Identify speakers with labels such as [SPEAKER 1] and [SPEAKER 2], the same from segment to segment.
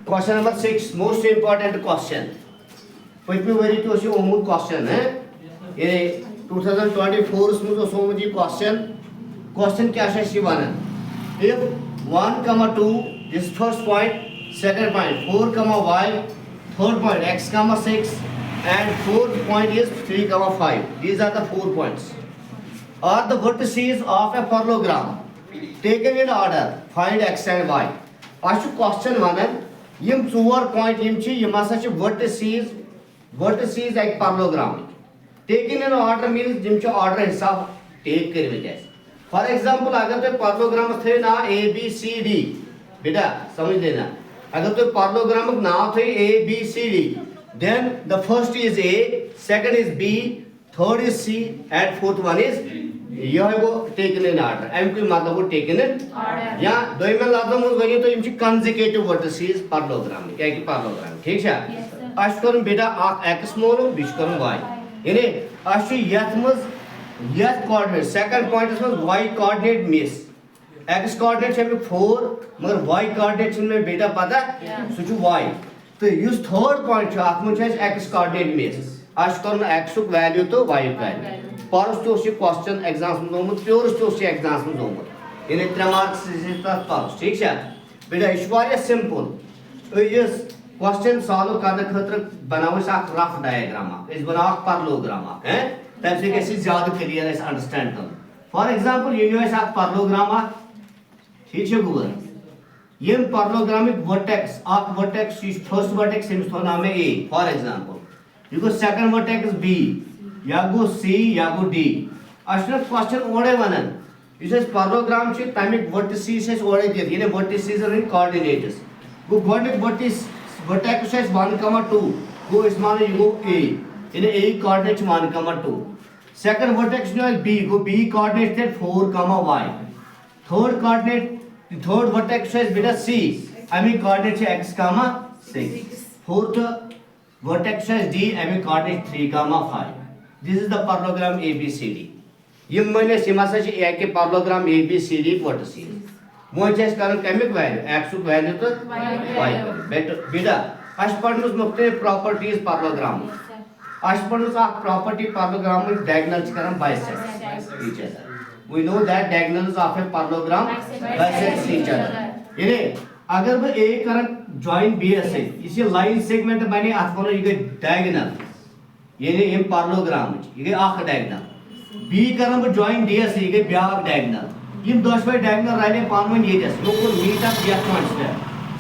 [SPEAKER 1] Question number 6, most important question. Putmi wari to she omud question hai. ये 2024 में जो सोम जी question क्या है Shivanand? If 1, 2 is first point, second point 4, y, third point x, 6, and fourth point is 3, 5. These are the 4 points. Are the vertices of a parallelogram taken in order? Find x and y. Ask question one. Yim 4 point yim chi yim asa chi vertices like parallelogram. Taken in order means yim chi order hisab take kar. For example, अगर तो parallelogram थे ना A B C D, बेटा समझ लेना. अगर तो parallelogram नाम थे A B C D, then the first is A, second is B, third is C, and fourth one is यह है वो taken in order. एम कोई मतलब वो taken in order. या दो में लादम उस वजह तो इनकी consecutive vertices parallelogram. क्या है कि parallelogram? ठीक है? आज करूँ बेटा आक x मोलो, बीच करूँ y. यानी आज तो यत्मज यह coordinate. Second point is y coordinate miss. X coordinate है में 4, मगर y coordinate में बेटा पता सुचु y. तो यूज़ third point है आत्म चेंज x coordinate miss. आज करूँ x उक value तो y उक value. Parus to उसी question exams में दोमत, purus to उसी exams में दोमत. इन्हें 3 marks से तक parus. ठीक है? बेटा इश्वारिया simple. तो ये question solve करने खतर बनाओ साक rough diagram. इस बनाओ parallelogram हैं? तब से कैसे ज़्यादा clear है understand कर. For example, ये जो है साक parallelogram ठीक है गूगल. ये parallelogramic vertex, आक vertex first vertex से इसका नाम है A. For example, you go second vertex is B, या go C, या go D. अशना question ओढ़े वनन. इसे parallelogram चे टाइमिक vertices है ओढ़े दिए. ये vertices are in coordinates. go vertex है 1, 2. go इस माने you go A. इन्हें A coordinate 1, 2. Second vertex जो है B, go B coordinate है 4, y. Third coordinate, third vertex है बेटा C. हमें coordinate है x, 6. Fourth vertex है D. हमें coordinate 3, 5. This is the parallelogram ABCD. ये मैंने सिमासा से A के parallelogram ABCD vertices. मोहन चेस कारण केमिक वैल्यू x को वैल्यू तो y बेटा आज पढ़ने उस मुख्तलिफ प्रॉपर्टीज parallelogram. आज पढ़ने उस प्रॉपर्टी parallelogram में diagonals कारण bisect each other. We know that diagonals of a parallelogram bisect each other. यानी अगर वो A कारण join B से इसी line segment बने आपको ये diagonal यानी ये parallelogram ये आख diagonal. B कारण वो join D से ये ब्याग diagonal. ये दोष पे diagonal रहने पानवन ये जैसे लोग को meet up यह points है.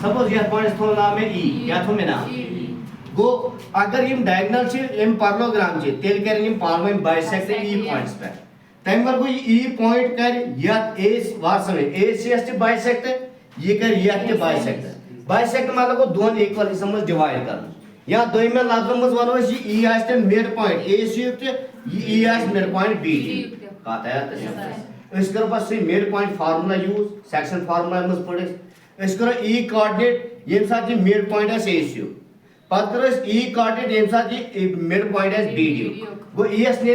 [SPEAKER 1] Suppose यह points तो नाम है E या तो में नाम. गो अगर ये diagonal से ये parallelogram से तेल कर ये पानवन bisect E points पे. तैमर को E point कर यह A वास्तव में A से ऐसे bisect है ये कर यह के bisect है. Bisect मतलब को दोनों equal हिस्सों में divide करना. या दो में लादम में वाला वैसे E आज ते mid point A से युक्त E आज mid point B कहता है तो इसका पास से mid point formula use section formula में पढ़े इसका E coordinate ये साथ ही mid point है से issue पत्र E coordinate ये साथ ही mid point है B वो E एस ने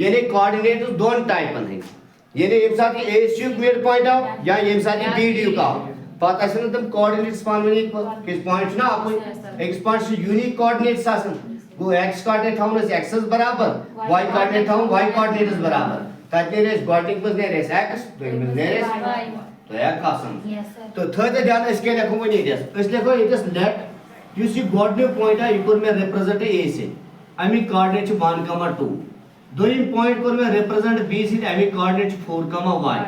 [SPEAKER 1] ये ने coordinate तो दोनों type हैं ये ने ये साथ ही A issue mid point आओ या ये साथ ही B का पता है ना तुम coordinates फार्मूले किस पॉइंट ना आपको x पॉइंट से यूनिक कोऑर्डिनेट्स आसन वो x कोऑर्डिनेट था उन्हें x बराबर y कोऑर्डिनेट था y कोऑर्डिनेट्स बराबर ताकि रेस गॉटिंग पर नेरेस x तो इनमें नेरेस तो यह कासम तो थर्ड ध्यान इसके लिखो वो नहीं देस इसलिए को it is let you see coordinate point है इको में रिप्रेजेंट a से अमी कोऑर्डिनेट 1, 2 दोइम पॉइंट को में रिप्रेजेंट b से अमी कोऑर्डिनेट 4, y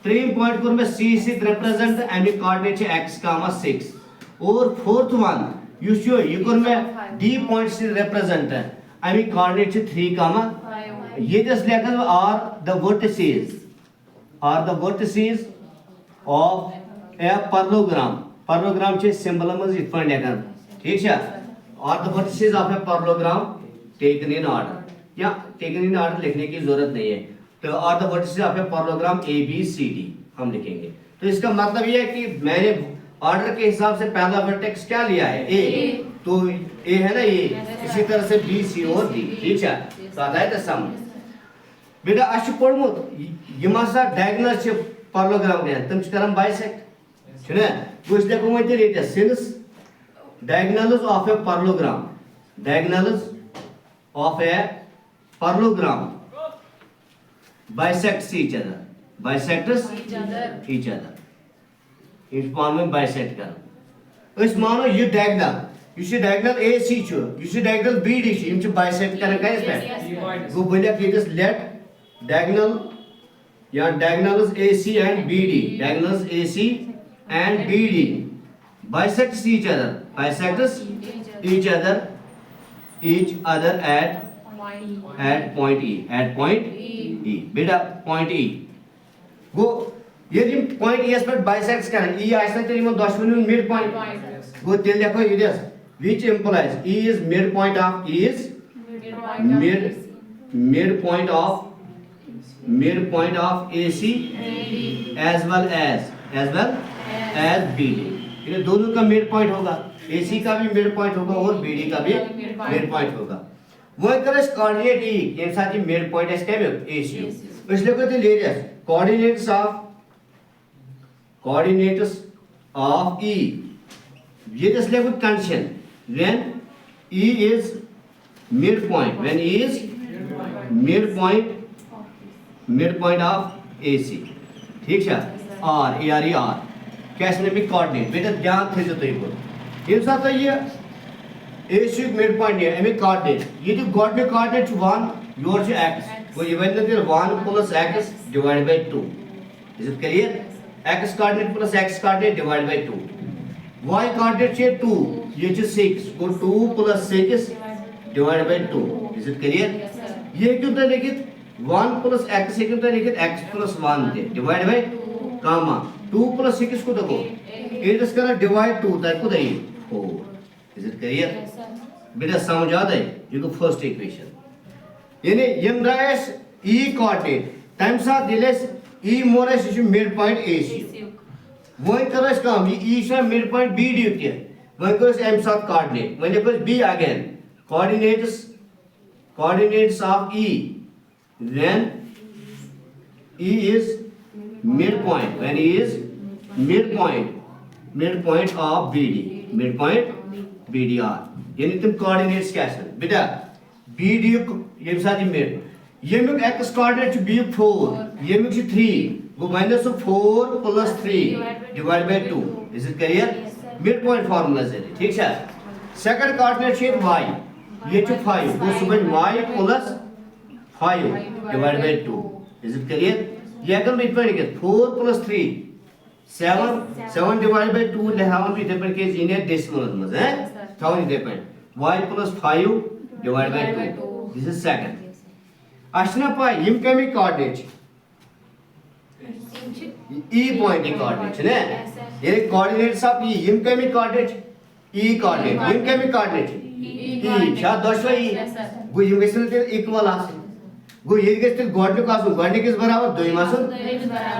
[SPEAKER 1] तीन पॉइंट को में c से रिप्रेजेंट अमी कोऑर्डिनेट x, 6 और फोर्थ वन यू शो इको में d पॉइंट से रिप्रेजेंट है अमी कोऑर्डिनेट 3, ये जस्ट लेकर are the vertices of a parallelogram चे सिंबल में इतना लेकर ठीक है are the vertices of a parallelogram taken in order या taken in order लिखने की जरूरत नहीं है तो are the vertices of a parallelogram ABCD हम लिखेंगे तो इसका मतलब ये है कि मैंने ऑर्डर के हिसाब से पहला वर्टेक्स क्या लिया है A तो A है ना ये इसी तरह से B C और D ठीक है तो आता है तो सम बेटा अच्छी पढ़मुत ये मासा डायगोनल से parallelogram ने तुम करम बाइसेक्ट छने कुछ देखो मैं तेरे since diagonals of a parallelogram, diagonals of a parallelogram bisects each other, bisects each other. इस पान में bisect कर इस मानो ये diagonal ये diagonal AC चु ये diagonal BD चु इनसे bisect करने का इस पे वो बोलिया कि इस let diagonal या diagonals AC and BD, diagonals AC and BD bisects each other, bisects each other at point E, at point E, बेटा point E गो यदि point E पर bisects करें E आइसना तेरी में 10 मिनट mid point गो तेल देखो ये देश which implies E is midpoint of E is midpoint of AC as well as BD ये दोनों का मिड पॉइंट होगा AC का भी मिड पॉइंट होगा और BD का भी मिड पॉइंट होगा वो करस कोऑर्डिनेट E ये साथ ही मिड पॉइंट है इसका भी AC इसलिए कहते हैं ले रहे coordinates of E ये इसलिए कोई condition when E is midpoint when E is midpoint of AC ठीक है R कैसे भी कोऑर्डिनेट बेटा ध्यान थे जो तो ये साथ ये AC मिड पॉइंट है एम कोऑर्डिनेट ये जो गॉड कोऑर्डिनेट 1 योर जो x वो even the 1 plus x divide by 2 is it clear x coordinate plus x coordinate divide by 2 y coordinate है 2 ये जो 6 को 2 plus 6 divide by 2 is it clear ये क्यों तो लिखित 1 प्लस x से क्यों तो लिखित x प्लस 1 थे डिवाइड बाय कामा 2 प्लस 6 को देखो ये इसका डिवाइड 2 तक को दे 4 इज इट क्लियर बेटा समझ आ गई ये तो फर्स्ट इक्वेशन यानी यम राइस E कोऑर्डिनेट टाइम साथ the less E Morris is mid point AC वही करस काम ये E से मिड पॉइंट B ड्यूटी है वही करस M साथ कोऑर्डिनेट वही करस B again coordinates of E when E is midpoint when E is midpoint of midpoint BDR यानी तुम coordinates क्या है बेटा BD ये साथ ही मिड ये में x coordinate B 4 ये में 3 वो minus 4 plus 3 divided by 2 is it clear midpoint formula से ठीक है second coordinate है y ये 5 वो सुबह y plus 5 divided by 2 is it clear ये अगर midpoint के 4 plus 3 7 divided by 2 ले हम इधर पर के इन्हें decimal में है थाउ इधर पर y plus 5 divided by 2 this is second ashna pa yim kemi coordinate E point coordinate ne ये coordinates of E yim kemi coordinate E coordinate yim kemi coordinate E क्या दोस्तों E वो यम कैसे ते इक्वल आसे वो ये कैसे गॉड ने कासु गॉड ने किस बराबर 2 मासन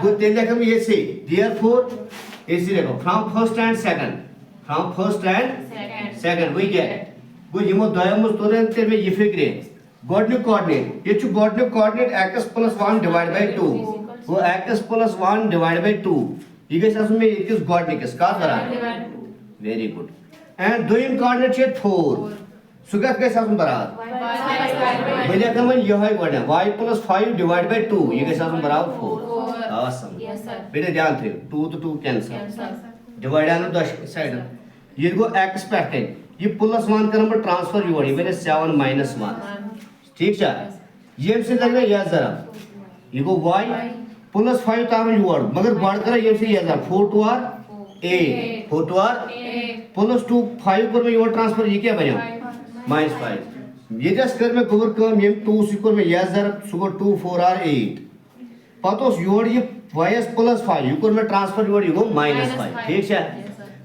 [SPEAKER 1] वो तेल देखो ये से therefore ऐसे देखो from first and second वही क्या वो यमो दोयमो तोरे ते में ये फिक्रे गॉड ने कोऑर्डिनेट ये छु गॉड ने coordinate x plus 1 divided by 2 वो x plus 1 divided by 2 ये कैसे असमें ये किस गॉड ने किस का बराबर very good and Doyam coordinate है 4 सुगत कैसे असम बराबर भैया कमन यह है गॉड है y plus 5 divided by 2 ये कैसे असम बराबर 4 awesome बेटे ध्यान थे 2 तो 2 कैंसिल डिवाइड आना 10 साइड ये को x पैकेट ये प्लस 1 का नंबर ट्रांसफर योड़ी मैंने 7 minus 1 ठीक है ये से लगना याद जरा ये को y प्लस 5 ताम योड़ मगर बढ़ कर ये से याद 4 to r 8 4 to r plus 2 5 पर में योड़ ट्रांसफर ये क्या बना -5 ये जस्ट कर में कवर कम ये 2 सिकोर में याद जरा सुको 2 4 r 8 पतोस योड़ ये y प्लस 5 युकोर में ट्रांसफर योड़ ये को -5 ठीक है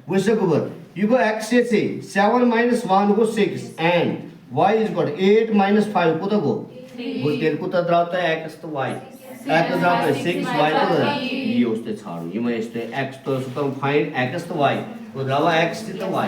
[SPEAKER 1] वैसे कवर you go x से 7 minus 1 go 6 and y is got 8 minus 5 को तो वो तेल को तो दराता है x तो y x तो दराता है 6 y को ये उससे छाड़ो ये मैं इससे x तो उसको फाइंड x तो y वो दरावा x तो y